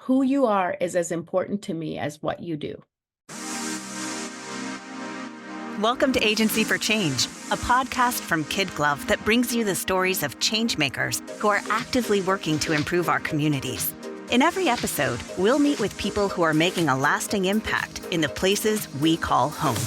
Who you are is as important to me as what you do. Welcome to Agency for Change, a podcast from KidGlov that brings you the stories of changemakers who are actively working to improve our communities. In every episode, we'll meet with people who are making a lasting impact in the places we call home.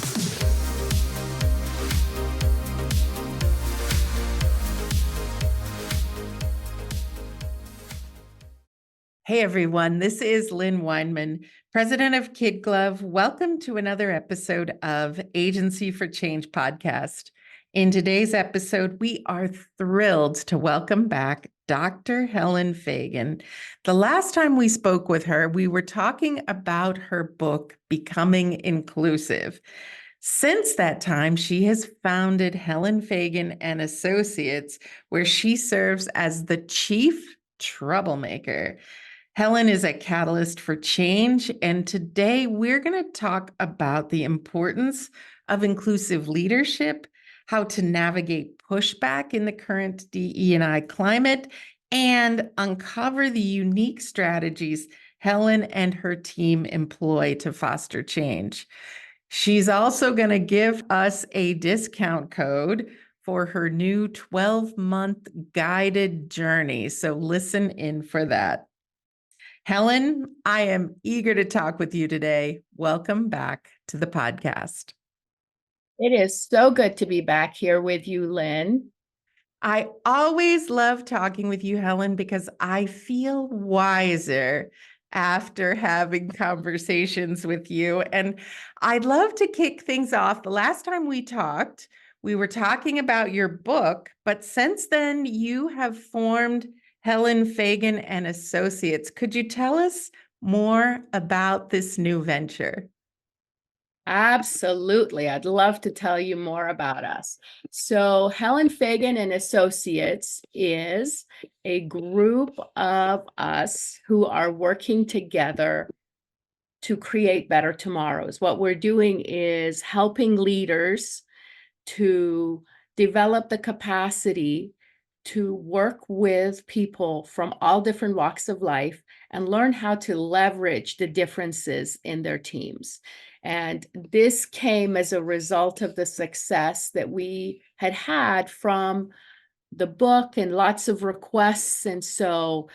Hey everyone, this is Lynn Weinman, president of KidGlov. Welcome to another episode of Agency for Change podcast. In today's episode, we are thrilled to welcome back Dr. Helen Fagan. The last time we spoke with her, we were talking about her book, Becoming Inclusive. Since that time, she has founded Helen Fagan and Associates, where she serves as the chief troublemaker. Helen is a catalyst for change, and today we're going to talk about the importance of inclusive leadership, how to navigate pushback in the current DE&I climate, and uncover the unique strategies Helen and her team employ to foster change. She's also going to give us a discount code for her new 12-month guided journey, so listen in for that. Helen, I am eager to talk with you today. Welcome back to the podcast. It is so good to be back here with you, Lynn. I always love talking with you, Helen, because I feel wiser after having conversations with you. And I'd love to kick things off. The last time we talked, we were talking about your book, but since then you have formed Helen Fagan and Associates. Could you tell us more about this new venture? Absolutely. I'd love to tell you more about us. So Helen Fagan and Associates is a group of us who are working together to create better tomorrows. What we're doing is helping leaders to develop the capacity to work with people from all different walks of life and learn how to leverage the differences in their teams. And this came as a result of the success that we had from the book and lots of requests. And so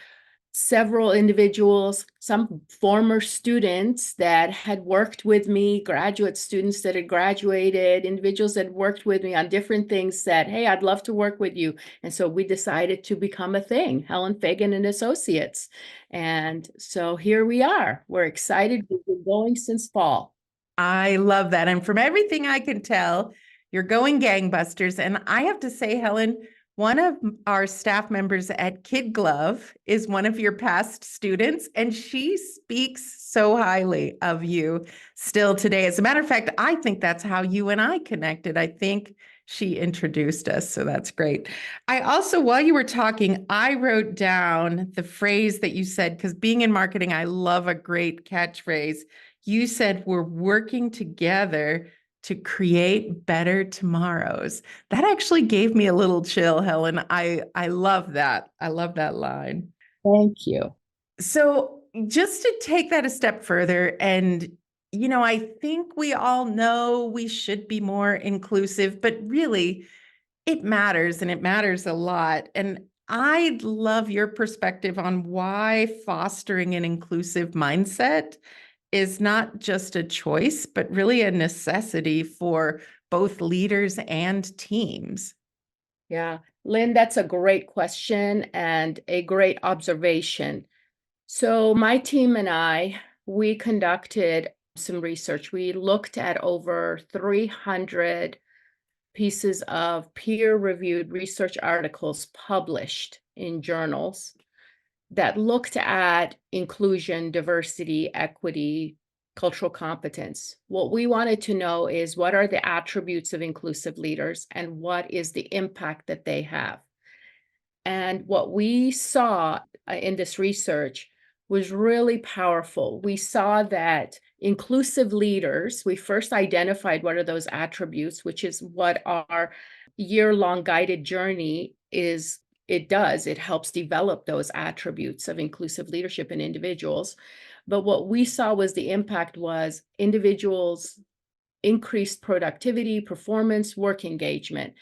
several individuals, some former students that had worked with me, graduate students that had graduated, individuals that worked with me on different things said, hey, I'd love to work with you. And so we decided to become a thing, Helen Fagan and Associates. And so here we are. We're excited. We've been going since fall. I love that. And from everything I can tell, you're going gangbusters. And I have to say, Helen, one of our staff members at KidGlov is one of your past students, and she speaks so highly of you still today. As a matter of fact, I think that's how you and I connected. I think she introduced us, so that's great. I also, while you were talking, I wrote down the phrase that you said, because being in marketing, I love a great catchphrase. You said, we're working together to create better tomorrows. That actually gave me a little chill, Helen. I love that. I love that line. Thank you. So just to take that a step further, and I think we all know we should be more inclusive, but really it matters, and it matters a lot. And I'd love your perspective on why fostering an inclusive mindset is not just a choice, but really a necessity for both leaders and teams. Yeah, Lynn, that's a great question and a great observation. So my team and I, we conducted some research. We looked at over 300 pieces of peer-reviewed research articles published in journals that looked at inclusion, diversity, equity, cultural competence. What we wanted to know is what are the attributes of inclusive leaders and what is the impact that they have. And what we saw in this research was really powerful. We saw that inclusive leaders, we first identified what are those attributes, which is what our year-long guided journey is it does. It helps develop those attributes of inclusive leadership in individuals. But what we saw was the impact was individuals increased productivity, performance, work engagement.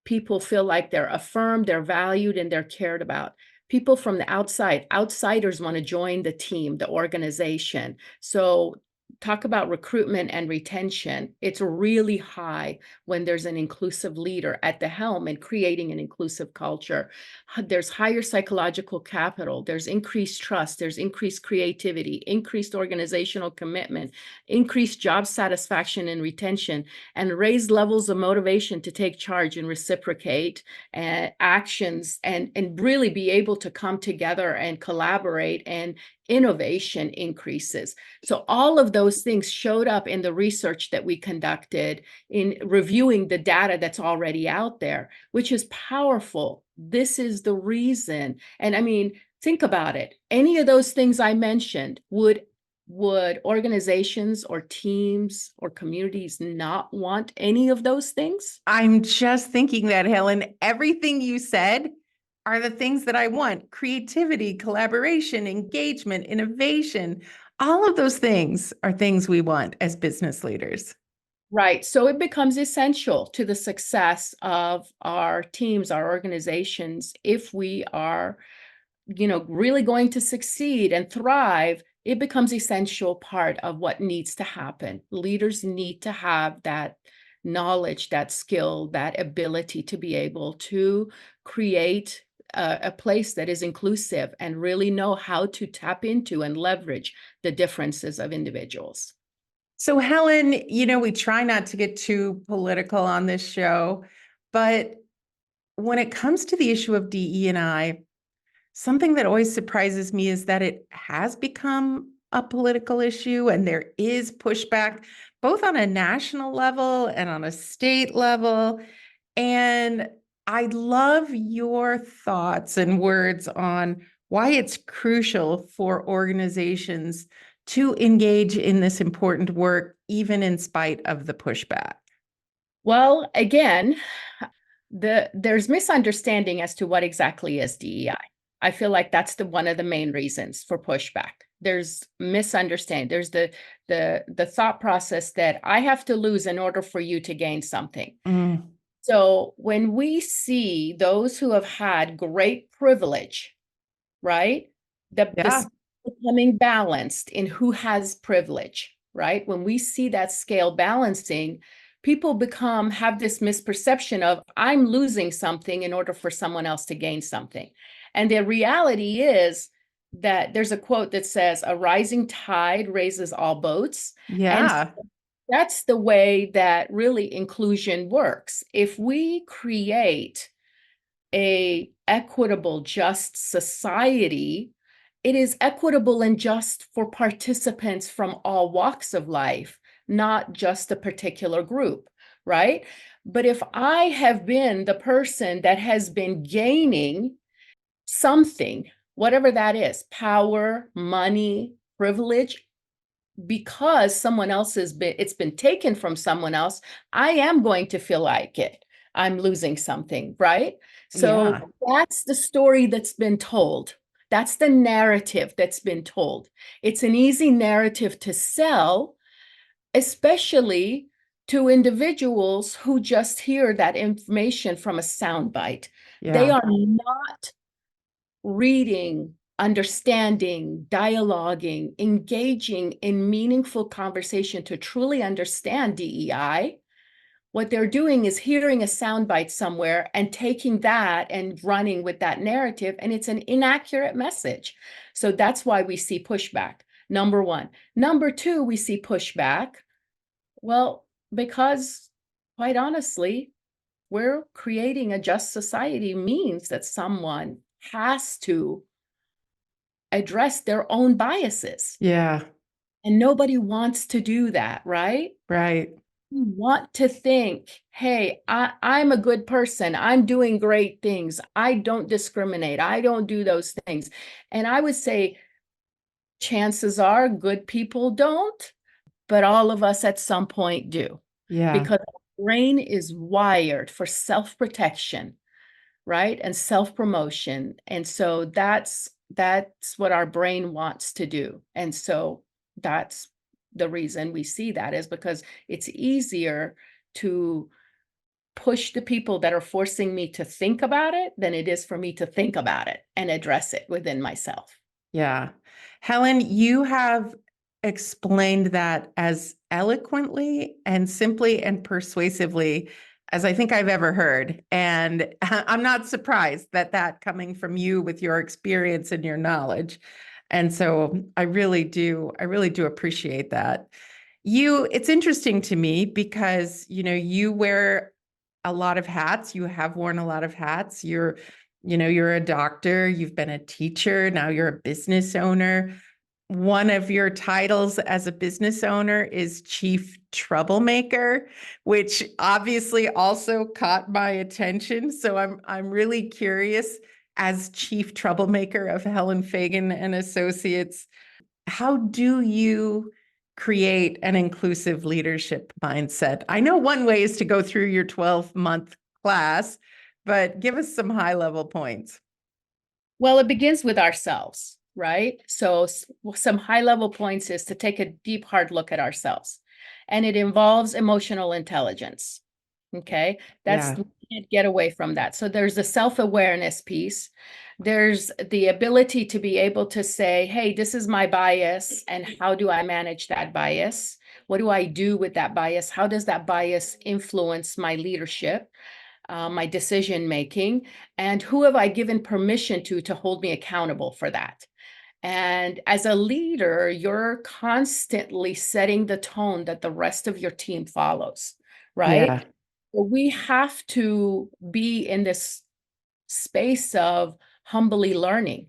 People feel like they're affirmed, they're valued, and they're cared about. People from the outside, outsiders want to join the team, the organization. So talk about recruitment and retention. It's really high when there's an inclusive leader at the helm and creating an inclusive culture. There's higher psychological capital. There's increased trust. There's increased creativity, increased organizational commitment, increased job satisfaction and retention, and raised levels of motivation to take charge and reciprocate actions and really be able to come together and collaborate, and innovation increases. So all of those things showed up in the research that we conducted in reviewing the data that's already out there, which is powerful. This is the reason. And I mean, think about it. Any of those things I mentioned, would organizations or teams or communities not want any of those things? I'm just thinking that, Helen, everything you said are the things that I want: creativity, collaboration, engagement, innovation. All of those things are things we want as business leaders. Right. So it becomes essential to the success of our teams, our organizations. If we are, really going to succeed and thrive, it becomes essential part of what needs to happen. Leaders need to have that knowledge, that skill, that ability to be able to create a place that is inclusive and really know how to tap into and leverage the differences of individuals. So, Helen, we try not to get too political on this show, but when it comes to the issue of DE&I, something that always surprises me is that it has become a political issue, and there is pushback both on a national level and on a state level. And I'd love your thoughts and words on why it's crucial for organizations to engage in this important work, even in spite of the pushback. Well, again, there's misunderstanding as to what exactly is DEI. I feel like that's one of the main reasons for pushback. There's misunderstanding. There's the thought process that I have to lose in order for you to gain something. Mm. So when we see those who have had great privilege, right? Yeah. Becoming balanced in who has privilege, right? When we see that scale balancing, people have this misperception of I'm losing something in order for someone else to gain something. And the reality is that there's a quote that says, a rising tide raises all boats. Yeah. And that's the way that really inclusion works. If we create a equitable, just society, it is equitable and just for participants from all walks of life, not just a particular group, right? But if I have been the person that has been gaining something, whatever that is, power, money, privilege, because someone else it's been taken from someone else, I am going to feel like I'm losing something, right? So Yeah. that's the story that's been told. That's the narrative that's been told. It's an easy narrative to sell, especially to individuals who just hear that information from a soundbite. They Yeah. are not reading, understanding, dialoguing, engaging in meaningful conversation to truly understand DEI. What they're doing is hearing a soundbite somewhere and taking that and running with that narrative, and it's an inaccurate message. So that's why we see pushback, number one. Number two, we see pushback, well, because quite honestly, we're creating a just society means that someone has to address their own biases. Yeah. And nobody wants to do that, right? Right. You want to think, hey, I'm a good person. I'm doing great things. I don't discriminate. I don't do those things. And I would say chances are good people don't, but all of us at some point do. Yeah. Because our brain is wired for self-protection. right? And self-promotion. And so that's what our brain wants to do. And so that's the reason we see that, is because it's easier to push the people that are forcing me to think about it than it is for me to think about it and address it within myself. Yeah. Helen, you have explained that as eloquently and simply and persuasively as I think I've ever heard. And I'm not surprised that coming from you with your experience and your knowledge. And so I really do appreciate that. It's interesting to me because, you wear a lot of hats. You have worn a lot of hats. You're a doctor, you've been a teacher, now you're a business owner. One of your titles as a business owner is Chief Troublemaker, which obviously also caught my attention. So I'm really curious, as Chief Troublemaker of Helen Fagan and Associates, how do you create an inclusive leadership mindset? I know one way is to go through your 12-month class, but give us some high-level points. Well, it begins with ourselves, right? So some high level points is to take a deep, hard look at ourselves. And it involves emotional intelligence. Okay. Yeah. We can't get away from that. So there's a self-awareness piece. There's the ability to be able to say, hey, this is my bias, and how do I manage that bias? What do I do with that bias? How does that bias influence my leadership? My decision making, and who have I given permission to hold me accountable for that? And as a leader, you're constantly setting the tone that the rest of your team follows, right? Yeah. We have to be in this space of humbly learning,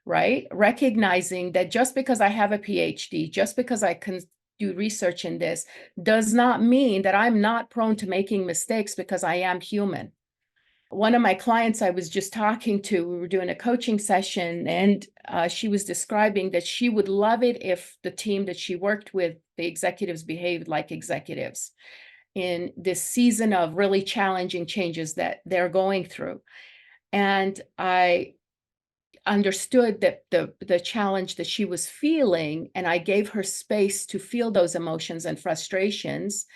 right? Recognizing that just because I have a PhD, just because I can do research in this, does not mean that I'm not prone to making mistakes, because I am human. One of my clients I was just talking to, we were doing a coaching session, and she was describing that she would love it if the team that she worked with, the executives, behaved like executives in this season of really challenging changes that they're going through. And I understood that the challenge that she was feeling, and I gave her space to feel those emotions and frustrations.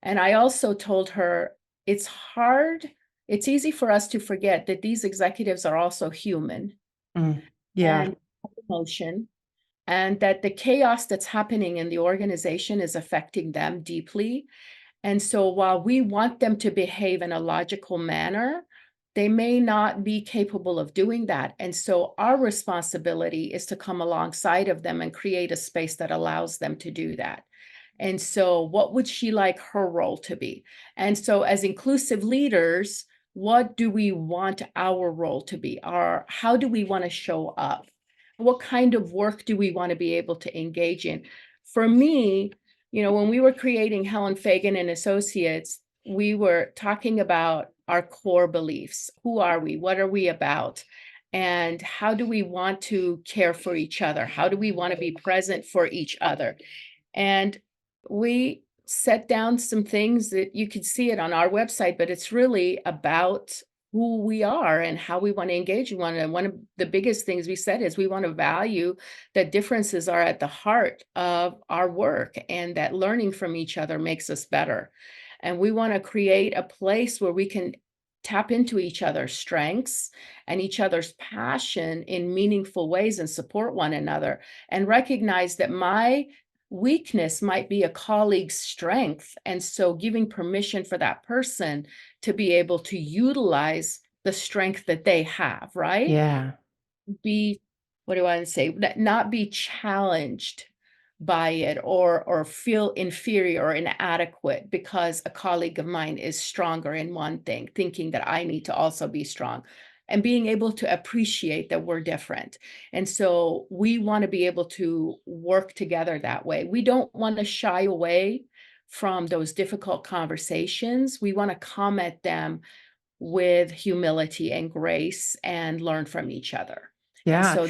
And I also told her, it's hard, it's easy for us to forget that these executives are also human Yeah. and have emotion, and that the chaos that's happening in the organization is affecting them deeply. And so while we want them to behave in a logical manner, they may not be capable of doing that. And so our responsibility is to come alongside of them and create a space that allows them to do that. And so what would she like her role to be? And so as inclusive leaders, what do we want our role to be? How do we want to show up? What kind of work do we want to be able to engage in? For me, when we were creating Helen Fagan and Associates, we were talking about our core beliefs. Who are we? What are we about? And how do we want to care for each other? How do we want to be present for each other? And we set down some things that you could see it on our website, but it's really about who we are and how we want to engage in one another. One of the biggest things we said is we want to value that differences are at the heart of our work, and that learning from each other makes us better. And we want to create a place where we can tap into each other's strengths and each other's passion in meaningful ways, and support one another, and recognize that my weakness might be a colleague's strength. And so giving permission for that person to be able to utilize the strength that they have, right? Yeah. What do I want to say? Not be challenged by it, or feel inferior or inadequate because a colleague of mine is stronger in one thing, thinking that I need to also be strong, and being able to appreciate that we're different. And so we want to be able to work together that way. We don't want to shy away from those difficult conversations. We want to come at them with humility and grace and learn from each other. And Yeah. so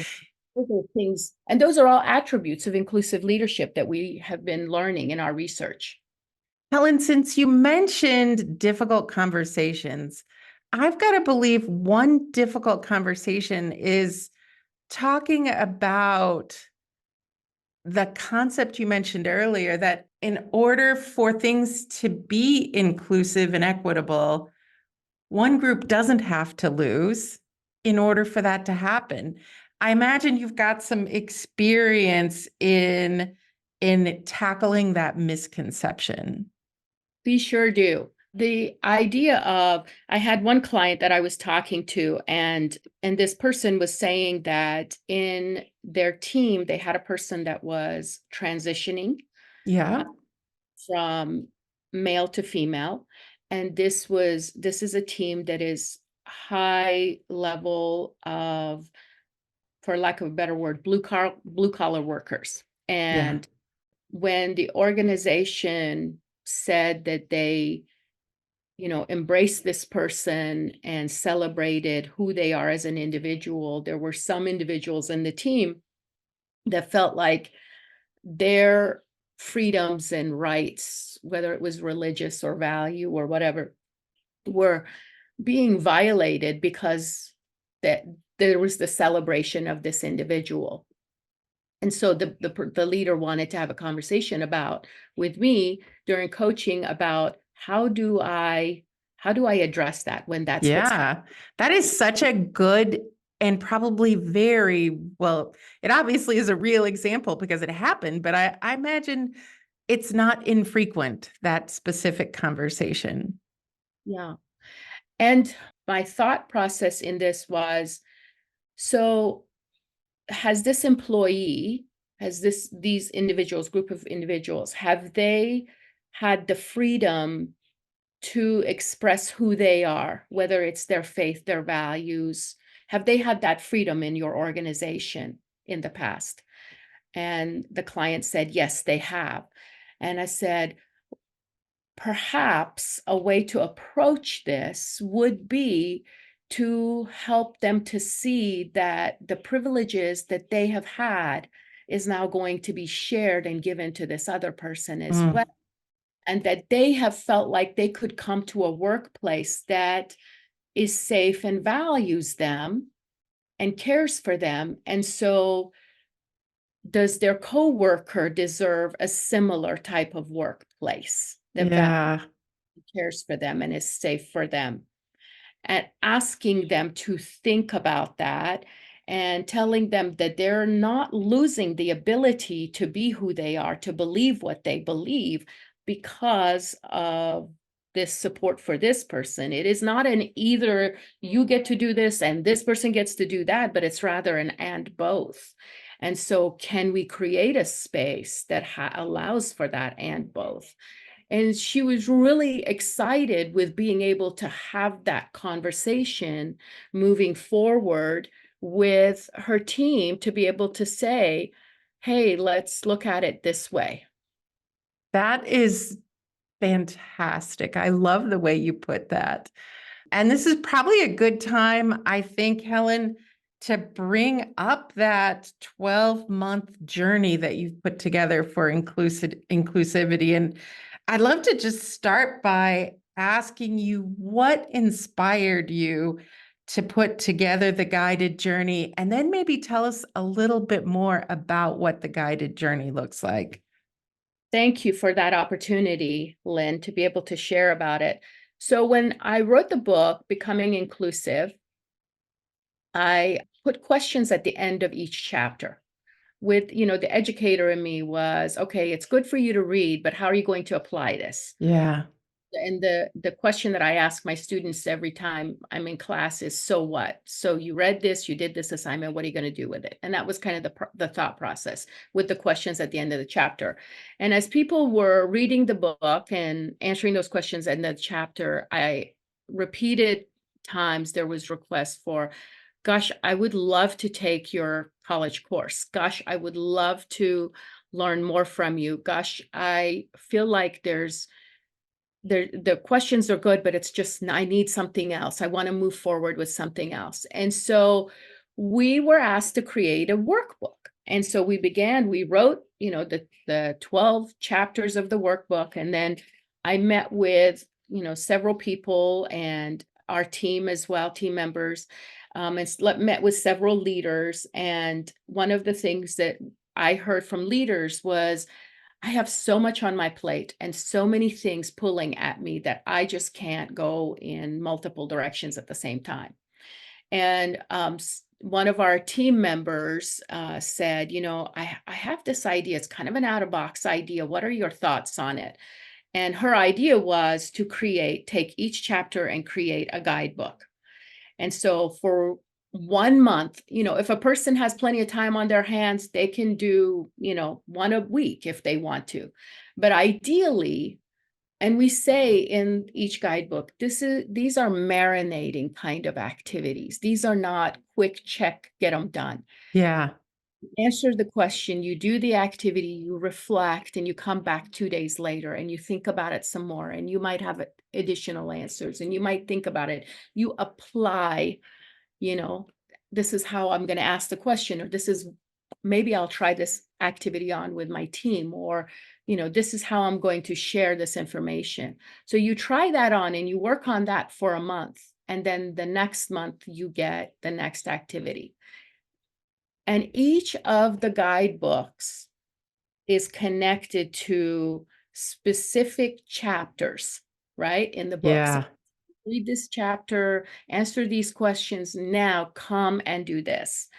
those are things, and those are all attributes of inclusive leadership that we have been learning in our research. Helen, since you mentioned difficult conversations, I've got to believe one difficult conversation is talking about the concept you mentioned earlier that in order for things to be inclusive and equitable, one group doesn't have to lose in order for that to happen. I imagine you've got some experience in tackling that misconception. We sure do. The idea of, I had one client that I was talking to, and this person was saying that in their team they had a person that was transitioning Yeah. from male to female, and this is a team that is high level of, for lack of a better word, blue collar workers. Yeah. And when the organization said that they, embraced this person and celebrated who they are as an individual, there were some individuals in the team that felt like their freedoms and rights, whether it was religious or value or whatever, were being violated because that there was the celebration of this individual. And so the leader wanted to have a conversation with me during coaching about how do I address that when that's what's happening. Yeah. That is such a good and probably very well, it obviously is a real example because it happened, but I imagine it's not infrequent, that specific conversation. Yeah. And my thought process in this was, so has this employee, these individuals, group of individuals, have they had the freedom to express who they are, whether it's their faith, their values? Have they had that freedom in your organization in the past? And the client said, yes, they have. And I said, perhaps a way to approach this would be to help them to see that the privileges that they have had is now going to be shared and given to this other person as well. Mm. And that they have felt like they could come to a workplace that is safe and values them and cares for them. And so, does their coworker deserve a similar type of workplace that Yeah. cares for them and is safe for them? And asking them to think about that and telling them that they're not losing the ability to be who they are, to believe what they believe because of this support for this person. It is not an either you get to do this and this person gets to do that, but it's rather an and both. And so, can we create a space that allows for that and both? And she was really excited with being able to have that conversation moving forward with her team to be able to say, hey, let's look at it this way. That is fantastic. I love the way you put that. And this is probably a good time, I think, Helen, to bring up that 12-month journey that you've put together for inclusivity. And I'd love to just start by asking you what inspired you to put together the guided journey, and then maybe tell us a little bit more about what the guided journey looks like. Thank you for that opportunity, Lynn, to be able to share about it. So when I wrote the book, Becoming Inclusive, I put questions at the end of each chapter. With, the educator in me was, okay, it's good for you to read, but how are you going to apply this? Yeah. And the question that I ask my students every time I'm in class is, so what? So you read this, you did this assignment, what are you going to do with it? And that was kind of the thought process with the questions at the end of the chapter. And as people were reading the book and answering those questions in the chapter, I repeated times there was requests for, gosh, I would love to take your college course. Gosh, I would love to learn more from you. Gosh, I feel like the questions are good, but it's just, I need something else. I want to move forward with something else. And so we were asked to create a workbook. And so we wrote, the 12 chapters of the workbook. And then I met with, several people and our team as well, team members, met with several leaders. And one of the things that I heard from leaders was, I have so much on my plate and so many things pulling at me that I just can't go in multiple directions at the same time. And one of our team members said, I have this idea. It's kind of an out of box idea. What are your thoughts on it? And her idea was to take each chapter and create a guidebook. And so for 1 month, if a person has plenty of time on their hands, they can do, one a week if they want to. But ideally, and we say in each guidebook, these are marinating kind of activities. These are not quick check, get them done. Yeah. Answer the question, you do the activity, you reflect, and you come back 2 days later and you think about it some more, and you might have additional answers, and you might think about it. You apply, this is how I'm going to ask the question, or maybe I'll try this activity on with my team, or, this is how I'm going to share this information. So you try that on and you work on that for a month. And then the next month you get the next activity. And each of the guidebooks is connected to specific chapters, right? In the book. So Yeah. read this chapter, answer these questions, now come and do this.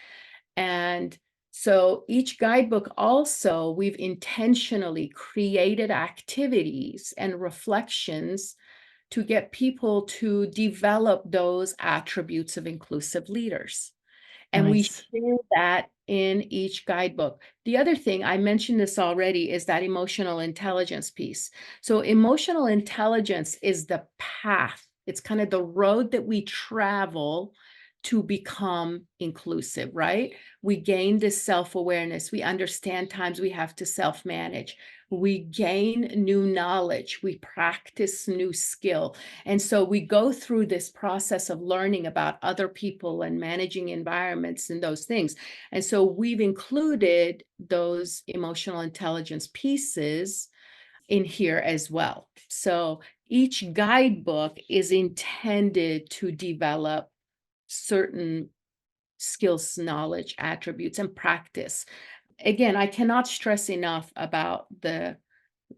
And so each guidebook also, we've intentionally created activities and reflections to get people to develop those attributes of inclusive leaders. And we Nice. share that in each guidebook. The other thing, I mentioned this already, is that emotional intelligence piece. So emotional intelligence is the path. It's kind of the road that we travel to become inclusive, right? We gain this self-awareness. We understand times we have to self-manage. We gain new knowledge. We practice new skill. And so we go through this process of learning about other people and managing environments and those things. And so we've included those emotional intelligence pieces in here as well. So each guidebook is intended to develop certain skills, knowledge, attributes, and practice. Again, I cannot stress enough about the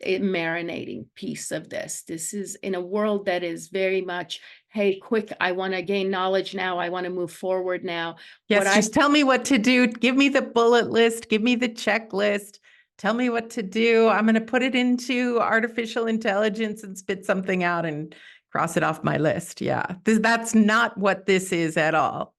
marinating piece of this. This is in a world that is very much, hey, quick, I want to gain knowledge now. I want to move forward now. Yes, just tell me what to do. Give me the bullet list. Give me the checklist. Tell me what to do. I'm going to put it into artificial intelligence and spit something out and cross it off my list. Yeah, that's not what this is at all.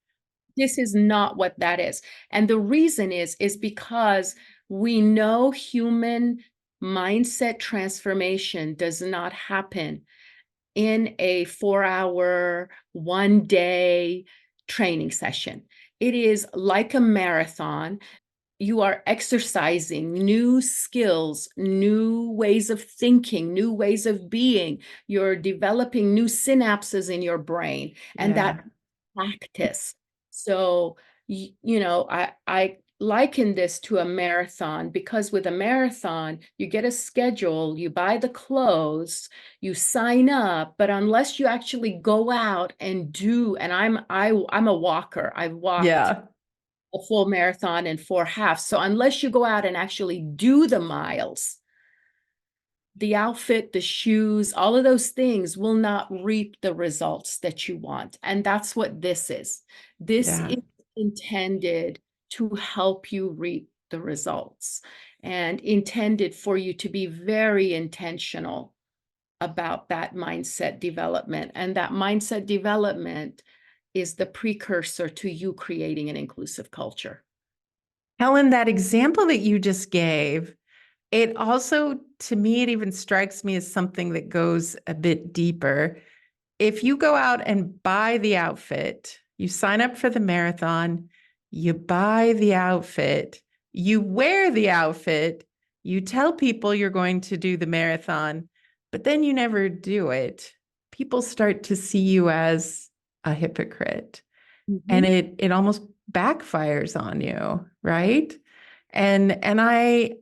This is not what that is. And the reason is because we know human mindset transformation does not happen in a 4-hour, 1-day training session. It is like a marathon. You are exercising new skills, new ways of thinking, new ways of being. You're developing new synapses in your brain, and that practice. So, I liken this to a marathon, because with a marathon, you get a schedule, you buy the clothes, you sign up, but unless you actually go out and do, and I'm a walker. I've walked a full marathon and 4 halves. So unless you go out and actually do the miles, the outfit, the shoes, all of those things will not reap the results that you want. And that's what this is. This is intended to help you reap the results, and intended for you to be very intentional about that mindset development. And that mindset development is the precursor to you creating an inclusive culture. Helen, that example that you just gave, it also, to me, it even strikes me as something that goes a bit deeper. If you go out and buy the outfit, you sign up for the marathon, you buy the outfit, you wear the outfit, you tell people you're going to do the marathon, but then you never do it, people start to see you as a hypocrite. And it almost backfires on you, right? And I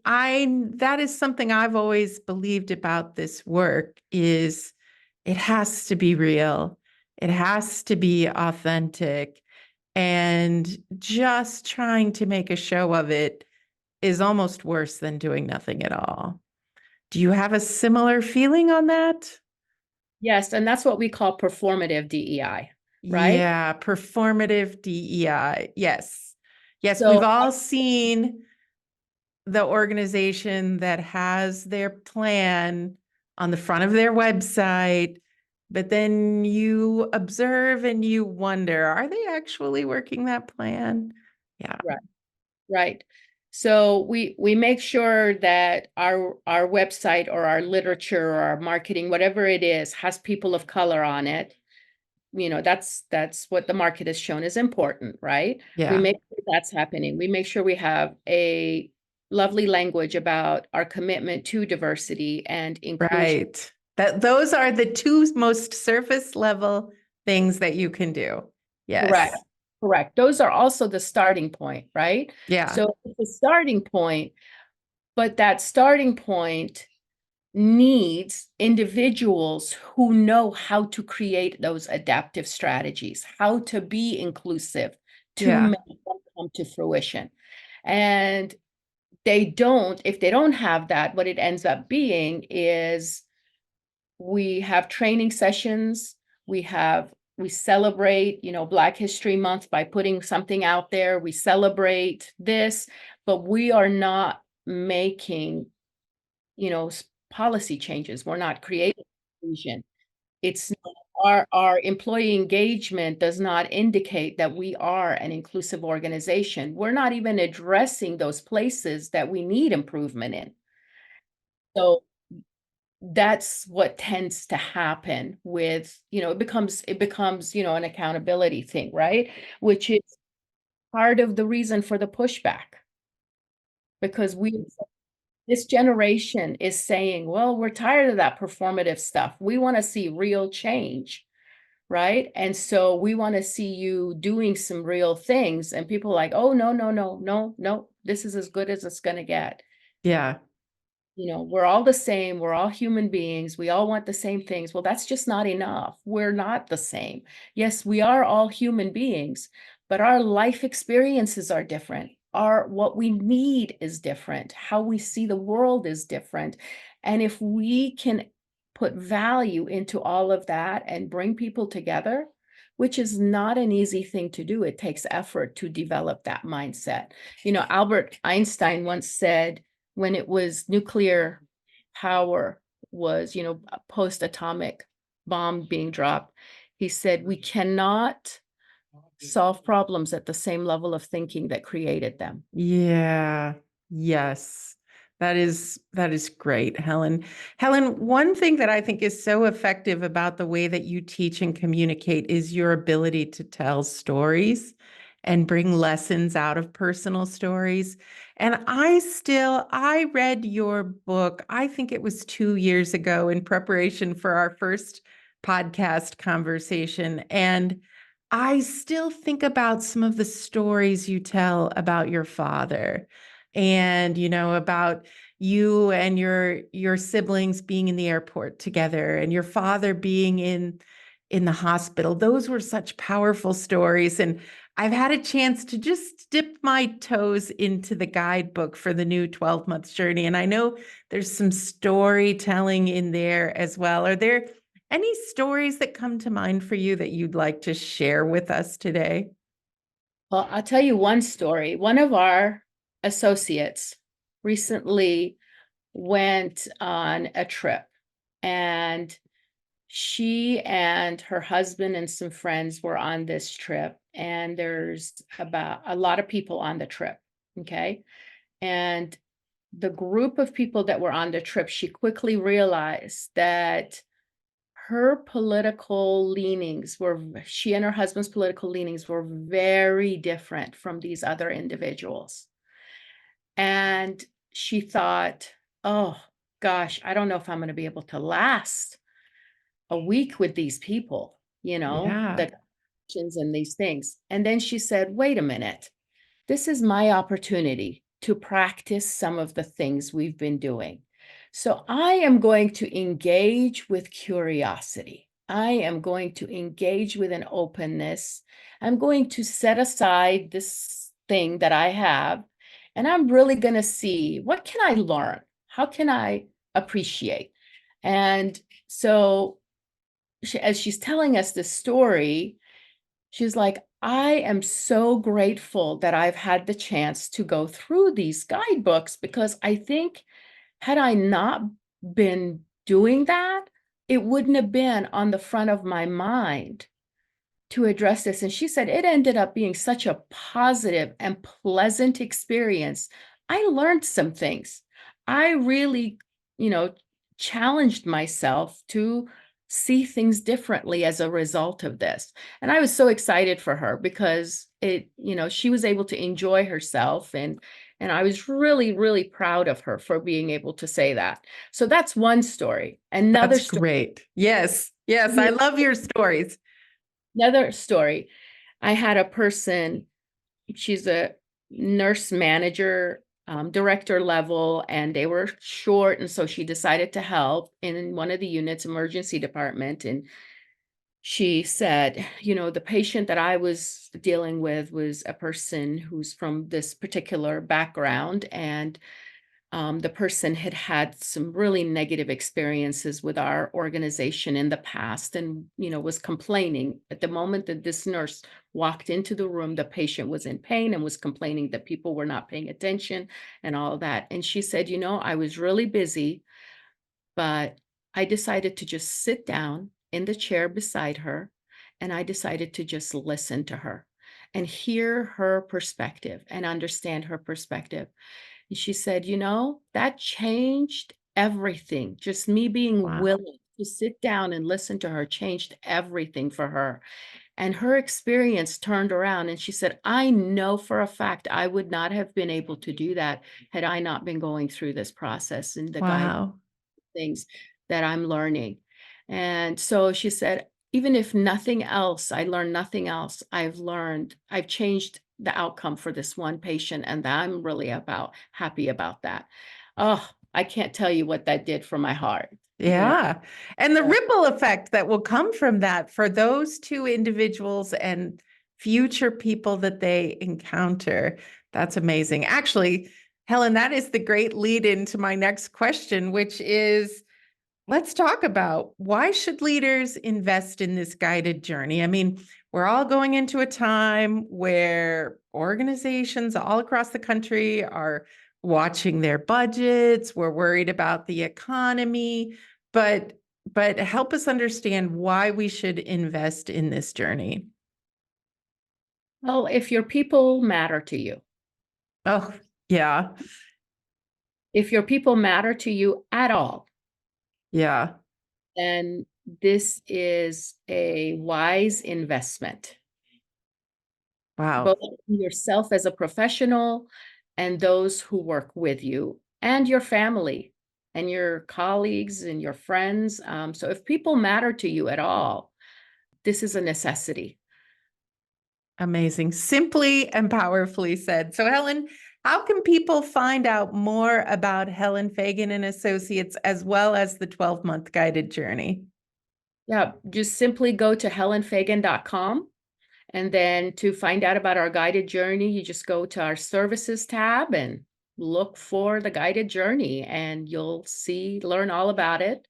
that is something I've always believed about this work, is it has to be real. It has to be authentic. And just trying to make a show of it is almost worse than doing nothing at all. Do you have a similar feeling on that? Yes, and that's what we call performative DEI, right? Yeah, performative DEI. Yes. Yes, we've So all seen the organization that has their plan on the front of their website, but then you observe and you wonder, are they actually working that plan? Yeah. right, right. So we make sure that our website or our literature or our marketing, whatever it is, has people of color on it. That's what the market has shown is important, right? We Yeah. make sure that's happening. We make sure we have a lovely language about our commitment to diversity and inclusion. Right. Those are the two most surface level things that you can do. Correct. Yes. Correct. Those are also the starting point, right? Yeah. So it's a starting point, but that starting point needs individuals who know how to create those adaptive strategies, how to be inclusive to Yeah. make them come to fruition. And if they don't have that, what it ends up being is we have training sessions, we celebrate, Black History Month by putting something out there. We celebrate this, but we are not making, policy changes. We're not creating inclusion. It's not, our employee engagement does not indicate that we are an inclusive organization. We're not even addressing those places that we need improvement in. So that's what tends to happen with, it becomes, an accountability thing, right? Which is part of the reason for the pushback. Because this generation is saying, well, we're tired of that performative stuff. We want to see real change, right? And so we want to see you doing some real things. And people are like, oh, no, no, no, no, no, this is as good as it's going to get. Yeah. We're all the same. We're all human beings. We all want the same things. Well, that's just not enough. We're not the same. Yes, we are all human beings, but our life experiences are different. What we need is different. How we see the world is different. And if we can put value into all of that and bring people together, which is not an easy thing to do, it takes effort to develop that mindset. Albert Einstein once said, when it was nuclear power was, a post-atomic bomb being dropped, he said, we cannot solve problems at the same level of thinking that created them. Yeah. Yes. That is great, Helen. Helen, one thing that I think is so effective about the way that you teach and communicate is your ability to tell stories and bring lessons out of personal stories. And I read your book, I think it was 2 years ago in preparation for our first podcast conversation. And I still think about some of the stories you tell about your father and, about you and your siblings being in the airport together and your father being in the hospital. Those were such powerful stories. And I've had a chance to just dip my toes into the guidebook for the new 12-month journey. And I know there's some storytelling in there as well. Are there any stories that come to mind for you that you'd like to share with us today? Well, I'll tell you one story. One of our associates recently went on a trip, and she and her husband and some friends were on this trip, and there's about a lot of people on the trip. Okay. And the group of people that were on the trip, she quickly realized that she and her husband's political leanings were very different from these other individuals. And she thought, oh gosh, I don't know if I'm going to be able to last a week with these people, Yeah. the actions and these things. And then she said, wait a minute, this is my opportunity to practice some of the things we've been doing. So I am going to engage with curiosity. I am going to engage with an openness. I'm going to set aside this thing that I have, and I'm really going to see what can I learn? How can I appreciate? And so as she's telling us this story, she's like, I am so grateful that I've had the chance to go through these guidebooks, because I think had I not been doing that, it wouldn't have been on the front of my mind to address this. And she said it ended up being such a positive and pleasant experience. I learned some things. I really, challenged myself to see things differently as a result of this. And I was so excited for her because she was able to enjoy herself, and I was really, really proud of her for being able to say that. So that's one story. Another That's story. great. Yes. Yes. I love your stories. Another story. I had a person, she's a nurse manager, director level, and they were short. And so she decided to help in one of the units, emergency department. And she said, the patient that I was dealing with was a person who's from this particular background. And the person had had some really negative experiences with our organization in the past, and was complaining. At the moment that this nurse walked into the room, the patient was in pain and was complaining that people were not paying attention and all of that. And she said, I was really busy, but I decided to just sit down in the chair beside her, and I decided to just listen to her and hear her perspective and understand her perspective. And she said, that changed everything. Just me being Wow. willing to sit down and listen to her changed everything for her. And her experience turned around. And she said, I know for a fact I would not have been able to do that had I not been going through this process and the guide Wow. things that I'm learning. And so she said, even if nothing else, I learned nothing else, I've changed the outcome for this one patient, and I'm really happy about that. Oh, I can't tell you what that did for my heart. Yeah. And the Yeah. ripple effect that will come from that for those two individuals and future people that they encounter. That's amazing. Actually, Helen, that is the great lead into my next question, which is, let's talk about why should leaders invest in this guided journey? I mean, we're all going into a time where organizations all across the country are watching their budgets. We're worried about the economy, but help us understand why we should invest in this journey. Well, if your people matter to you, Oh, yeah. if your people matter to you at all, Yeah. then this is a wise investment, Wow. both in yourself as a professional and those who work with you and your family and your colleagues and your friends. So if people matter to you at all, this is a necessity. Amazing. Simply and powerfully said. So, Helen, how can people find out more about Helen Fagan and Associates as well as the 12-month guided journey? Yeah, just simply go to helenfagan.com. And then to find out about our guided journey, you just go to our services tab and look for the guided journey, and you'll learn all about it.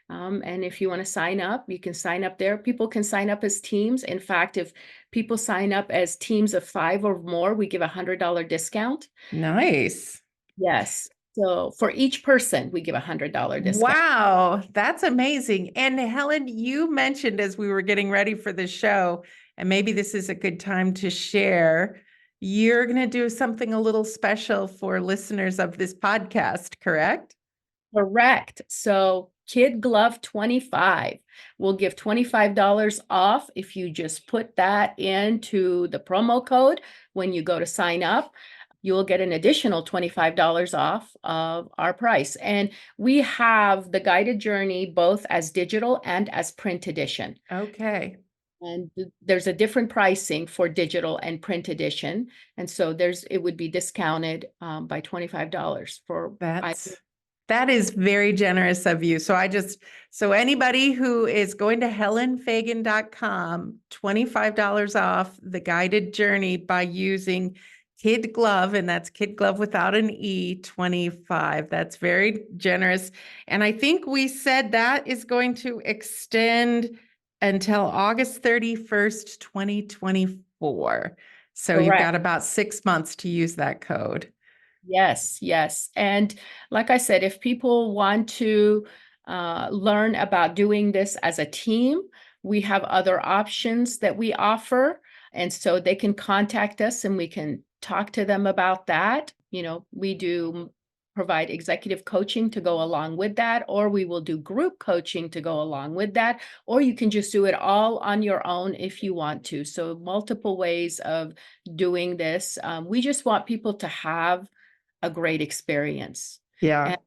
And if you want to sign up, you can sign up there. People can sign up as teams. In fact, if people sign up as teams of 5 or more, we give a $100 discount. Nice. Yes. So for each person, we give a $100 discount. Wow, that's amazing. And Helen, you mentioned as we were getting ready for the show, and maybe this is a good time to share, you're going to do something a little special for listeners of this podcast, correct? Correct. So KidGlov 25 will give $25 off if you just put that into the promo code when you go to sign up. You will get an additional $25 off of our price. And we have the guided journey both as digital and as print edition. Okay. And there's a different pricing for digital and print edition. And so it would be discounted by $25 for That's That is very generous of you. So anybody who is going to helenfagan.com, $25 off the guided journey by using KidGlov, and that's KidGlov without an E, 25. That's very generous. And I think we said that is going to extend until August 31st, 2024. So you've Correct. got about 6 months to use that code. Yes, yes. And like I said, if people want to learn about doing this as a team, we have other options that we offer. And so they can contact us and we can talk to them about that. We do provide executive coaching to go along with that, or we will do group coaching to go along with that, or you can just do it all on your own if you want to. So multiple ways of doing this. We just want people to have a great experience. Yeah. And,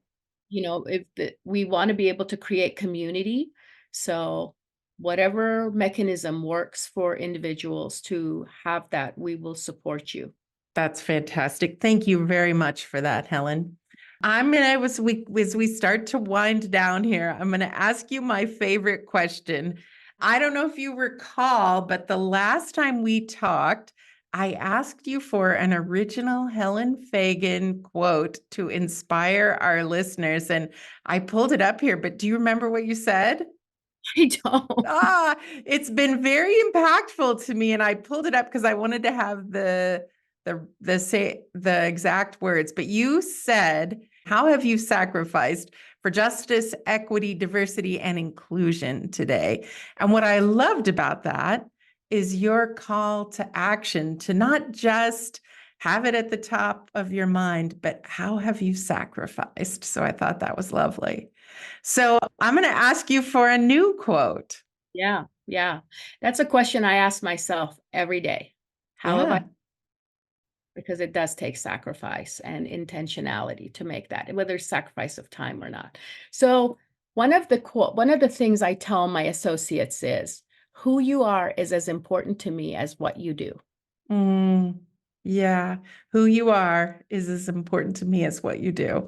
we want to be able to create community. So whatever mechanism works for individuals to have that, we will support you. That's fantastic. Thank you very much for that, Helen. As we start to wind down here, I'm going to ask you my favorite question. I don't know if you recall, but the last time we talked, I asked you for an original Helen Fagan quote to inspire our listeners, and I pulled it up here, but do you remember what you said? I don't. It's been very impactful to me, and I pulled it up because I wanted to have the exact words. But you said, "How have you sacrificed for justice, equity, diversity, and inclusion today?" And what I loved about that is your call to action to not just have it at the top of your mind, but how have you sacrificed? So I thought that was lovely. So I'm going to ask you for a new quote. Yeah, yeah. That's a question I ask myself every day. How have I? Yeah, Because it does take sacrifice and intentionality to make that, whether it's sacrifice of time or not. So one of the things I tell my associates is, who you are is as important to me as what you do. Yeah. Who you are is as important to me as what you do.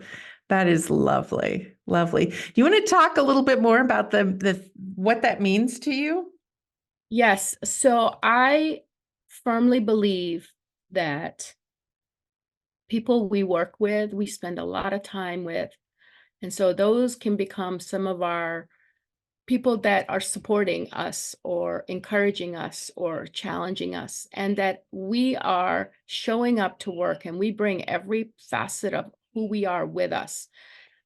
That is lovely. Lovely. Do you want to talk a little bit more about the what that means to you? Yes. So I firmly believe that people we work with, we spend a lot of time with. And so those can become some of our people that are supporting us or encouraging us or challenging us, and that we are showing up to work and we bring every facet of who we are with us.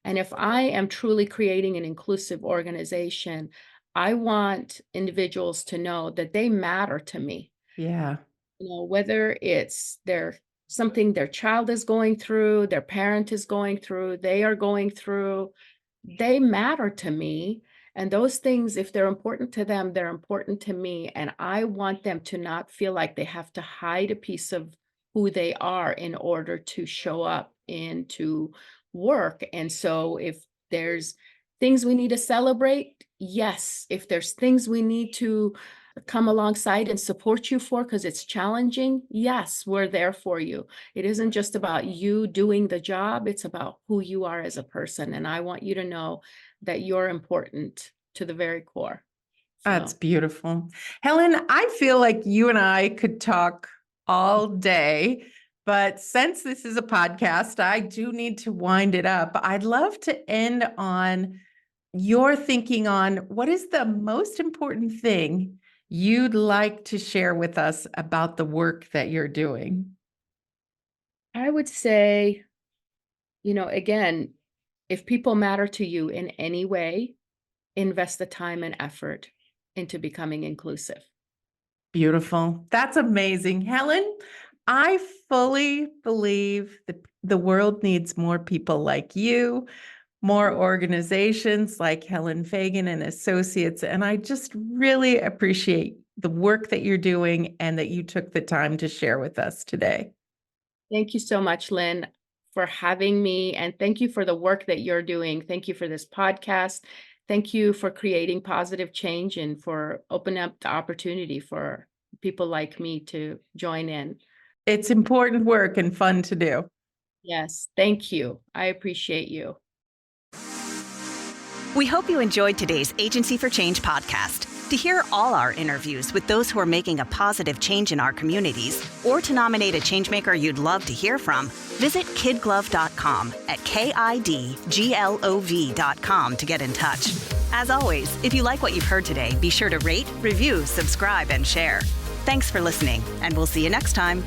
And if I am truly creating an inclusive organization, I want individuals to know that they matter to me. Yeah. Whether it's something their child is going through, their parent is going through, they are going through, they matter to me. And those things, if they're important to them, they're important to me. And I want them to not feel like they have to hide a piece of who they are in order to show up and to work. And so if there's things we need to celebrate, yes. If there's things we need to come alongside and support you for because it's challenging, yes, we're there for you. It isn't just about you doing the job, it's about who you are as a person. And I want you to know that you're important to the very core. That's So beautiful. Helen, I feel like you and I could talk all day, but since this is a podcast, I do need to wind it up. I'd love to end on your thinking on what is the most important thing you'd like to share with us about the work that you're doing. I would say, again, if people matter to you in any way, invest the time and effort into becoming inclusive. Beautiful. That's amazing. Helen, I fully believe that the world needs more people like you, more organizations like Helen Fagan and Associates. And I just really appreciate the work that you're doing and that you took the time to share with us today. Thank you so much, Lynn, for having me. And thank you for the work that you're doing. Thank you for this podcast. Thank you for creating positive change and for opening up the opportunity for people like me to join in. It's important work and fun to do. Yes, thank you. I appreciate you. We hope you enjoyed today's Agency for Change podcast. To hear all our interviews with those who are making a positive change in our communities, or to nominate a changemaker you'd love to hear from, visit KidGlov.com at KIDGLOV.com to get in touch. As always, if you like what you've heard today, be sure to rate, review, subscribe, and share. Thanks for listening, and we'll see you next time.